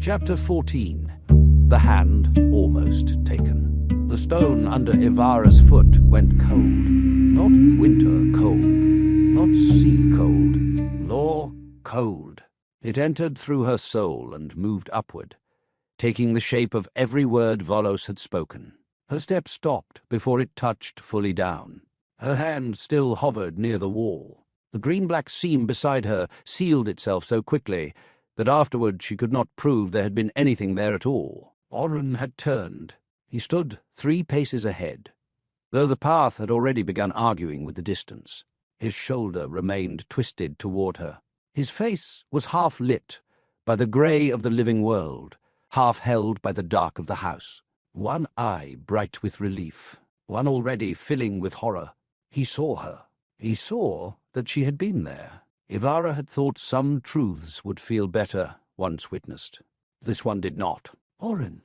Chapter 14. The Hand Almost Taken. The stone under Evara's foot went cold. Not winter cold. Not sea cold. Law cold. It entered through her soul and moved upward, taking the shape of every word Volos had spoken. Her step stopped before it touched fully down. Her hand still hovered near the wall. The green-black seam beside her sealed itself so quickly that afterward she could not prove there had been anything there at all. Orren had turned. He stood 3 paces ahead, though the path had already begun arguing with the distance. His shoulder remained twisted toward her. His face was half lit by the grey of the living world, half held by the dark of the house. One eye bright with relief, one already filling with horror. He saw her. He saw that she had been there. Evara had thought some truths would feel better once witnessed. This one did not. "Orren,"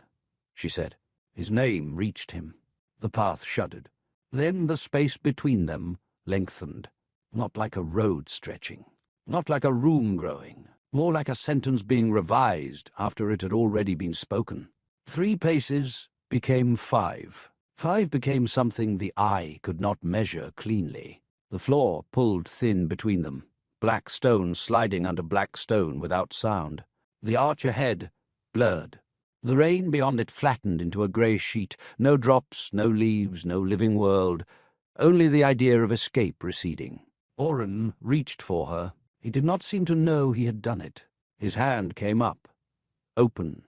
she said. His name reached him. The path shuddered. Then the space between them lengthened, not like a road stretching, not like a room growing, more like a sentence being revised after it had already been spoken. 3 paces became 5. 5 became something the eye could not measure cleanly. The floor pulled thin between them, black stone sliding under black stone without sound. The arch ahead blurred. The rain beyond it flattened into a grey sheet. No drops, no leaves, no living world, only the idea of escape receding. Orren reached for her. He did not seem to know he had done it. His hand came up, open,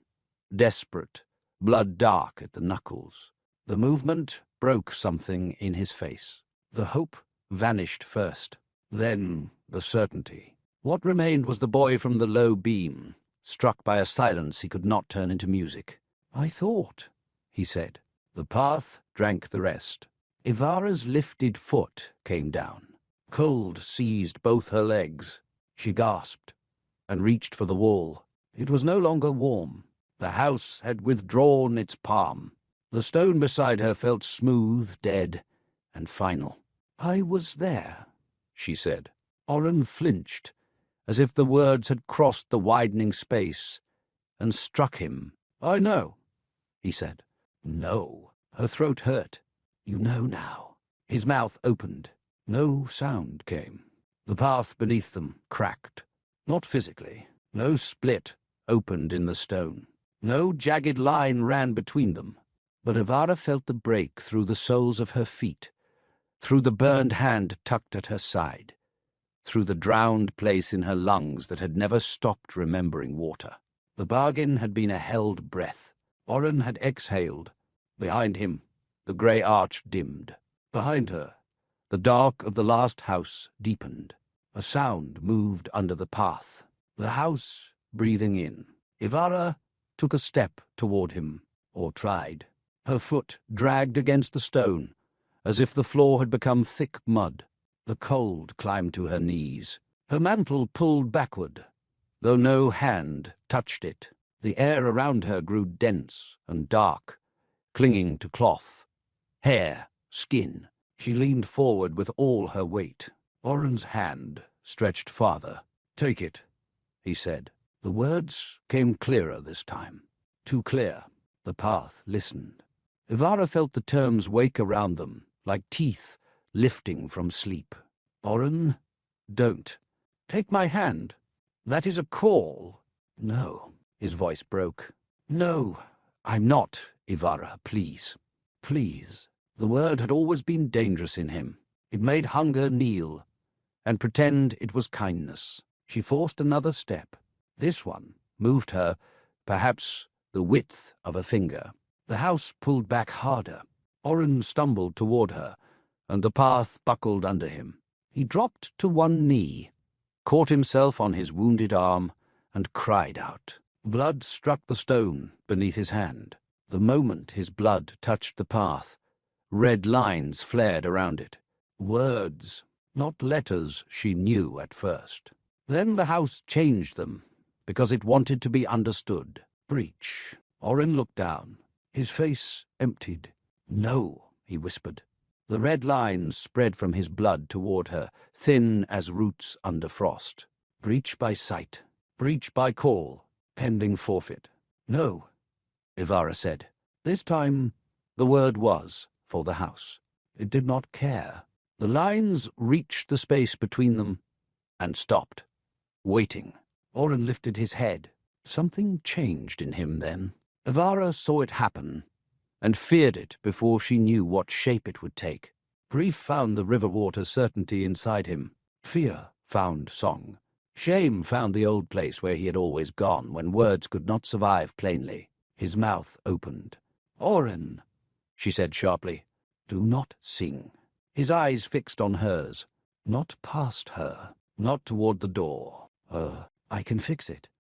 desperate, blood dark at the knuckles. The movement broke something in his face. The hope vanished first, then the certainty. What remained was the boy from the low beam, struck by a silence he could not turn into music. "I thought," he said. The path drank the rest. Evara's lifted foot came down. Cold seized both her legs. She gasped and reached for the wall. It was no longer warm. The house had withdrawn its palm. The stone beside her felt smooth, dead, and final. "I was there," she said. Orren flinched, as if the words had crossed the widening space and struck him. "I know," he said. "No." Her throat hurt. "You know now." His mouth opened. No sound came. The path beneath them cracked. Not physically. No split opened in the stone. No jagged line ran between them. But Evara felt the break through the soles of her feet, through the burned hand tucked at her side, through the drowned place in her lungs that had never stopped remembering water. The bargain had been a held breath. Orren had exhaled. Behind him, the grey arch dimmed. Behind her, the dark of the last house deepened. A sound moved under the path. The house breathing in. Evara took a step toward him, or tried. Her foot dragged against the stone, as if the floor had become thick mud. The cold climbed to her knees. Her mantle pulled backward, though no hand touched it. The air around her grew dense and dark, clinging to cloth, hair, skin. She leaned forward with all her weight. Orren's hand stretched farther. "Take it," he said. The words came clearer this time. Too clear. The path listened. Evara felt the terms wake around them, like teeth lifting from sleep. "Orren, don't. Take my hand. That is a call." "No." His voice broke. "No, I'm not, Evara, please. Please." The word had always been dangerous in him. It made hunger kneel and pretend it was kindness. She forced another step. This one moved her, perhaps the width of a finger. The house pulled back harder. Orren stumbled toward her, and the path buckled under him. He dropped to one knee, caught himself on his wounded arm, and cried out. Blood struck the stone beneath his hand. The moment his blood touched the path, red lines flared around it. Words, not letters she knew at first. Then the house changed them, because it wanted to be understood. Breach. Orren looked down. His face emptied. "No," he whispered. The red lines spread from his blood toward her, thin as roots under frost. Breach by sight. Breach by call. Pending forfeit. No, Evara said. This time the word was for the house. It did not care. The lines reached the space between them and stopped, waiting. Orren lifted his head. Something changed in him then. Evara saw it happen and feared it before she knew what shape it would take. Grief found the river water certainty inside him. Fear found song. Shame found the old place where he had always gone when words could not survive plainly. His mouth opened. "Orren," she said sharply, "do not sing." His eyes fixed on hers, not past her, not toward the door. I can fix it."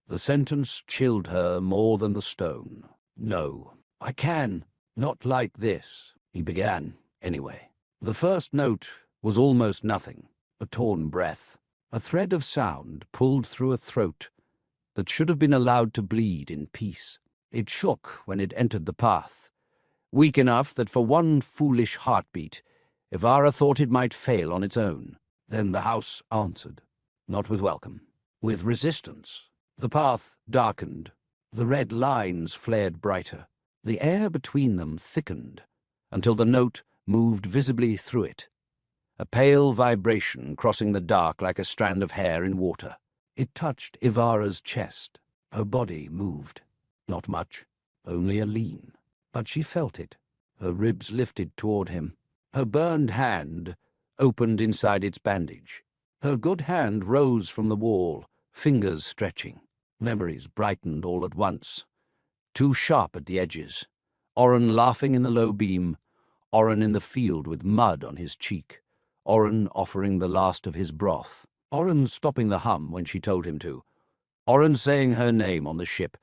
The sentence chilled her more than the stone. "No, I can. Not like this," he began, anyway. The first note was almost nothing, a torn breath, a thread of sound pulled through a throat that should have been allowed to bleed in peace. It shook when it entered the path, weak enough that for one foolish heartbeat, Evara thought it might fail on its own. Then the house answered, not with welcome, with resistance. The path darkened. The red lines flared brighter. The air between them thickened until the note moved visibly through it, a pale vibration crossing the dark like a strand of hair in water. It touched Evara's chest. Her body moved. Not much, only a lean. But she felt it. Her ribs lifted toward him. Her burned hand opened inside its bandage. Her good hand rose from the wall, fingers stretching. Memories brightened all at once, too sharp at the edges. Orren laughing in the low beam, Orren in the field with mud on his cheek, Orren offering the last of his broth, Orren stopping the hum when she told him to, Orren saying her name on the ship,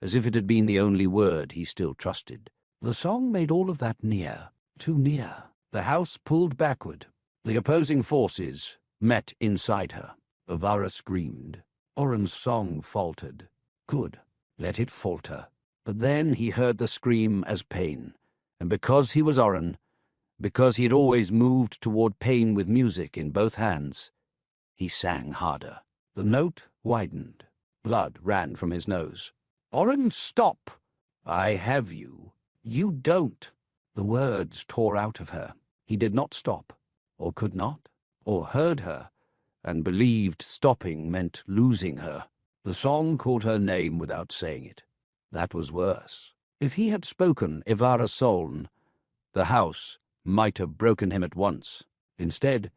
as if it had been the only word he still trusted. The song made all of that near, too near. The house pulled backward. The opposing forces met inside her. Evara screamed. Orren's song faltered. Good. Let it falter. But then he heard the scream as pain, and because he was Orren, because he had always moved toward pain with music in both hands, he sang harder. The note widened. Blood ran from his nose. "Orren, stop! I have you. You don't." The words tore out of her. He did not stop, or could not, or heard her, and believed stopping meant losing her. The song called her name without saying it. That was worse. If he had spoken Evara Soln, the house might have broken him at once. Instead,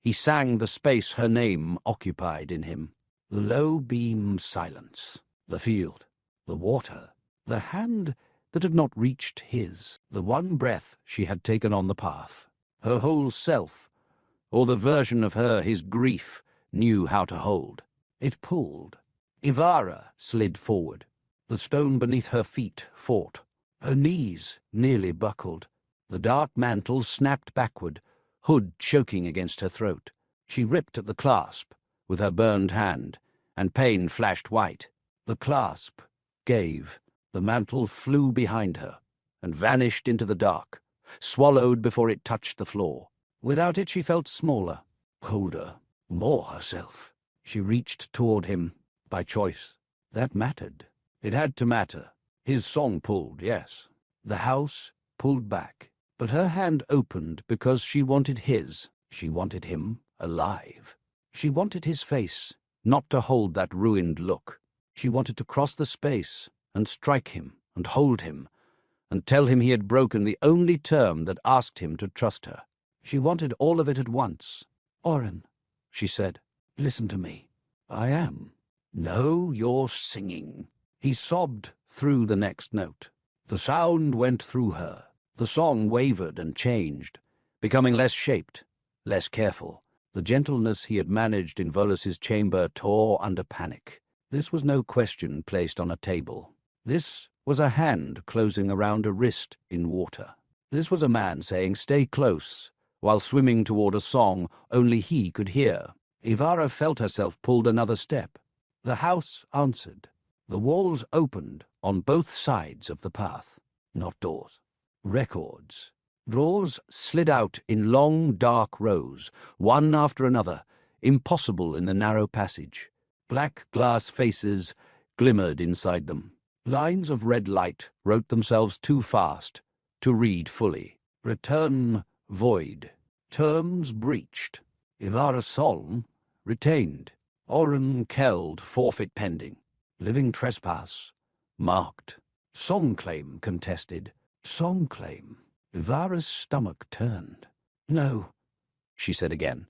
he sang the space her name occupied in him. The low beam silence, the field, the water, the hand that had not reached his, the one breath she had taken on the path. Her whole self, or the version of her his grief knew how to hold. It pulled. Evara slid forward. The stone beneath her feet fought. Her knees nearly buckled. The dark mantle snapped backward, hood choking against her throat. She ripped at the clasp with her burned hand, and pain flashed white. The clasp gave. The mantle flew behind her and vanished into the dark, swallowed before it touched the floor. Without it she felt smaller, colder, more herself. She reached toward him by choice. That mattered. It had to matter. His song pulled, yes. The house pulled back. But her hand opened because she wanted his. She wanted him alive. She wanted his face, not to hold that ruined look. She wanted to cross the space and strike him and hold him and tell him he had broken the only term that asked him to trust her. She wanted all of it at once. "Orren," she said, "listen to me." "I am." "No, you're singing." He sobbed through the next note. The sound went through her. The song wavered and changed, becoming less shaped, less careful. The gentleness he had managed in Volus's chamber tore under panic. This was no question placed on a table. This was a hand closing around a wrist in water. This was a man saying, "Stay close," while swimming toward a song only he could hear. Evara felt herself pulled another step. The house answered. The walls opened on both sides of the path, not doors. Records. Drawers slid out in long, dark rows, one after another, impossible in the narrow passage. Black glass faces glimmered inside them. Lines of red light wrote themselves too fast to read fully. Return void. Terms breached. Evara Solm retained. Orren Keld forfeit pending. Living trespass marked. Song claim contested. Song claim. Evara's stomach turned. No, she said again.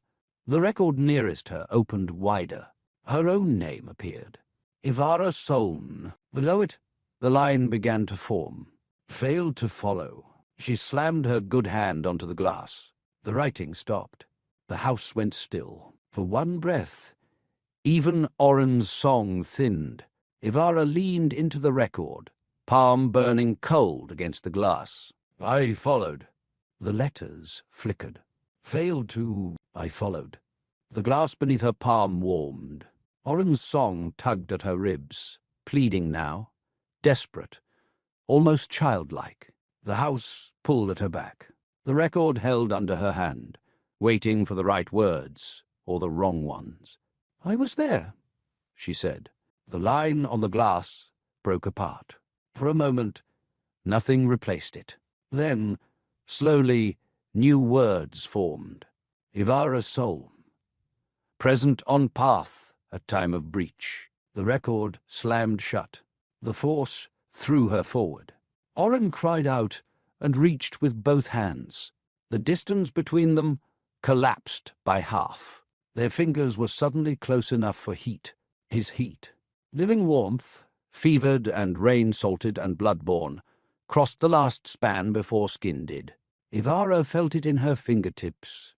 The record nearest her opened wider. Her own name appeared. Evara Solm. Below it, the line began to form. Failed to follow. She slammed her good hand onto the glass. The writing stopped. The house went still. For one breath, even Orren's song thinned. Evara leaned into the record, palm burning cold against the glass. I followed. The letters flickered. Failed to... I followed. The glass beneath her palm warmed. Orren's song tugged at her ribs, pleading now, desperate, almost childlike. The house pulled at her back. The record held under her hand, waiting for the right words or the wrong ones. I was there, she said. The line on the glass broke apart. For a moment, nothing replaced it. Then, slowly, new words formed. Evara Solm. Present on path at time of breach. The record slammed shut. The force threw her forward. Orren cried out and reached with both hands. The distance between them collapsed by half. Their fingers were suddenly close enough for heat. His heat. Living warmth, fevered and rain-salted and blood-borne, crossed the last span before skin did. Evara felt it in her fingertips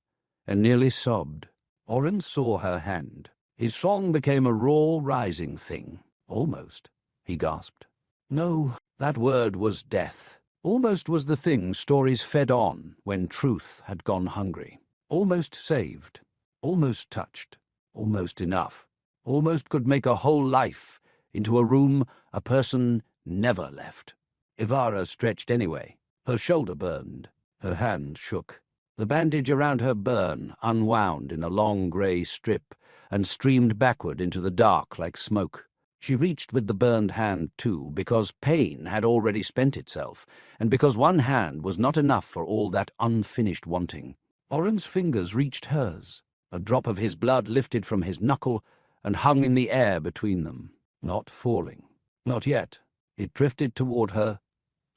and nearly sobbed. Orren saw her hand. His song became a raw, rising thing. Almost, he gasped. No, that word was death. Almost was the thing stories fed on when truth had gone hungry. Almost saved. Almost touched. Almost enough. Almost could make a whole life into a room a person never left. Evara stretched anyway. Her shoulder burned. Her hand shook. The bandage around her burn unwound in a long grey strip and streamed backward into the dark like smoke. She reached with the burned hand, too, because pain had already spent itself, and because one hand was not enough for all that unfinished wanting. Orren's fingers reached hers. A drop of his blood lifted from his knuckle and hung in the air between them, not falling. Not yet. It drifted toward her,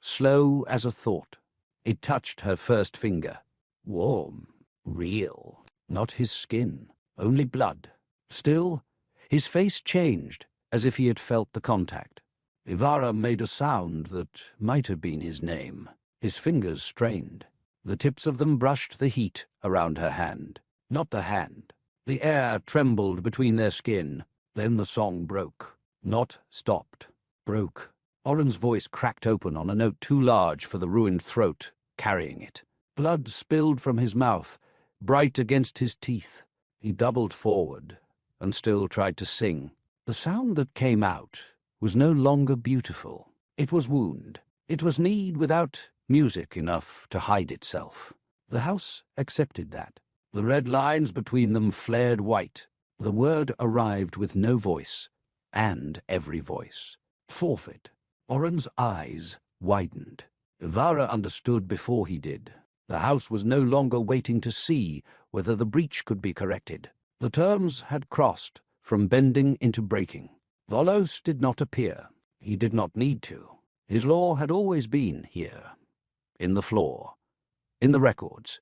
slow as a thought. It touched her first finger. Warm, real, not his skin, only blood. Still, his face changed, as if he had felt the contact. Evara made a sound that might have been his name. His fingers strained. The tips of them brushed the heat around her hand. Not the hand. The air trembled between their skin. Then the song broke. Not stopped. Broke. Orren's voice cracked open on a note too large for the ruined throat, carrying it. Blood spilled from his mouth, bright against his teeth. He doubled forward and still tried to sing. The sound that came out was no longer beautiful. It was wound. It was need without music enough to hide itself. The house accepted that. The red lines between them flared white. The word arrived with no voice, and every voice. Forfeit. Orren's eyes widened. Evara understood before he did. The house was no longer waiting to see whether the breach could be corrected. The terms had crossed from bending into breaking. Volos did not appear. He did not need to. His law had always been here. In the floor. In the records.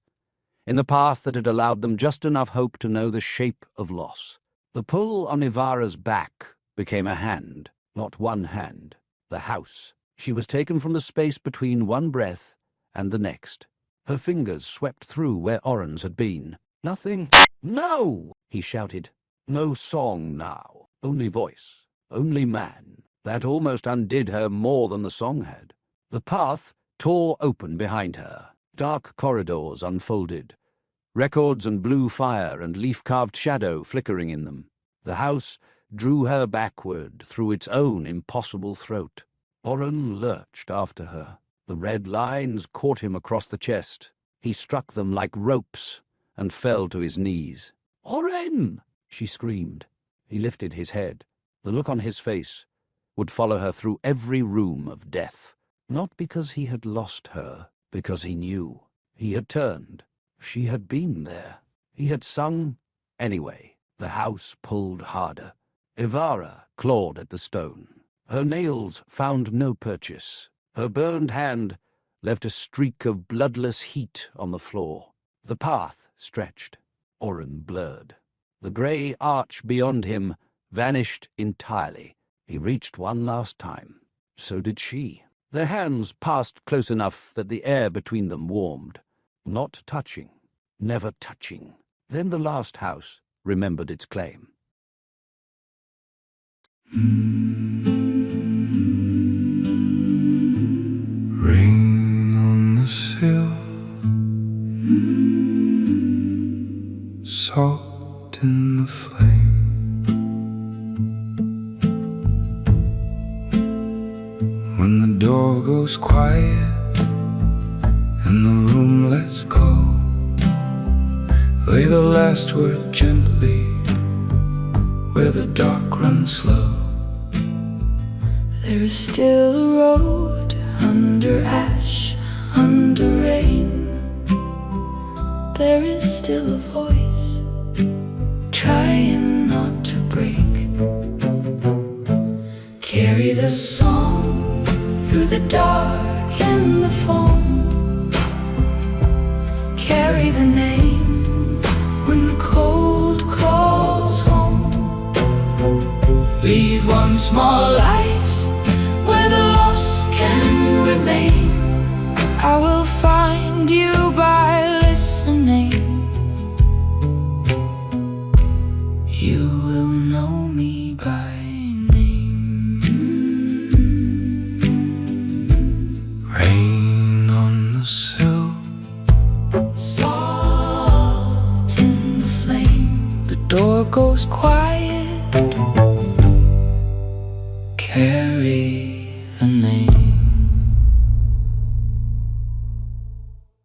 In the path that had allowed them just enough hope to know the shape of loss. The pull on Evara's back became a hand, not one hand. The house. She was taken from the space between one breath and the next. Her fingers swept through where Orren's had been. Nothing. No! He shouted. No song now. Only voice. Only man. That almost undid her more than the song had. The path tore open behind her. Dark corridors unfolded. Records and blue fire and leaf-carved shadow flickering in them. The house drew her backward through its own impossible throat. Orren lurched after her. The red lines caught him across the chest. He struck them like ropes and fell to his knees. "Orren!" she screamed. He lifted his head. The look on his face would follow her through every room of death. Not because he had lost her, because he knew. He had turned. She had been there. He had sung. Anyway, the house pulled harder. Evara clawed at the stone. Her nails found no purchase. Her burned hand left a streak of bloodless heat on the floor. The path stretched. Orren blurred. The grey arch beyond him vanished entirely. He reached one last time. So did she. Their hands passed close enough that the air between them warmed. Not touching. Never touching. Then the last house remembered its claim. Rain on the sill, salt in the flame. When the door goes quiet and the room lets go, lay the last word gently where the dark runs slow. There is still a road under ash, under rain. There is still a voice trying not to break. Carry the song through the dark and the foam. Carry the name when the cold calls home. Leave one small light where the lost can remain. I will find you by listening. You will know me by name. Rain on the sill, Salt in the flame. The door goes quiet. Carry the name.